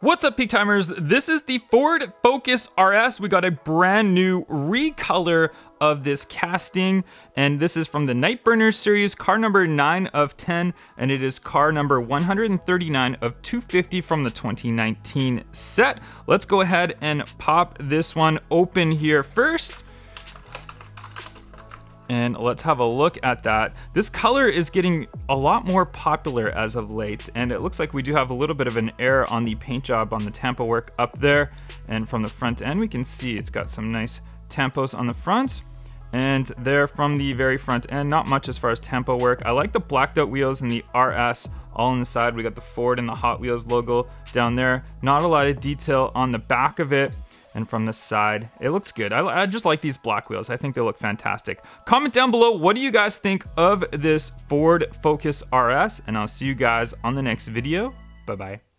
What's up, Peak Timers? This is the Ford Focus RS. We got a brand new recolor of this casting, and this is from the Nightburner series, car number 9 of 10, and it is car number 139 of 250 from the 2019 set. Let's go ahead and pop this one open here first. And let's have a look at that. This color is getting a lot more popular as of late, and it looks like we do have a little bit of an error on the paint job on the tampo work up there. And from the front end, we can see it's got some nice tampos on the front. And there from the very front end, not much as far as tampo work. I like the blacked out wheels and the RS all on the side. We got the Ford and the Hot Wheels logo down there. Not a lot of detail on the back of it. And from the side, it looks good. I just like these black wheels. I think they look fantastic. Comment down below, what do you guys think of this Ford Focus RS? And I'll see you guys on the next video. Bye-bye.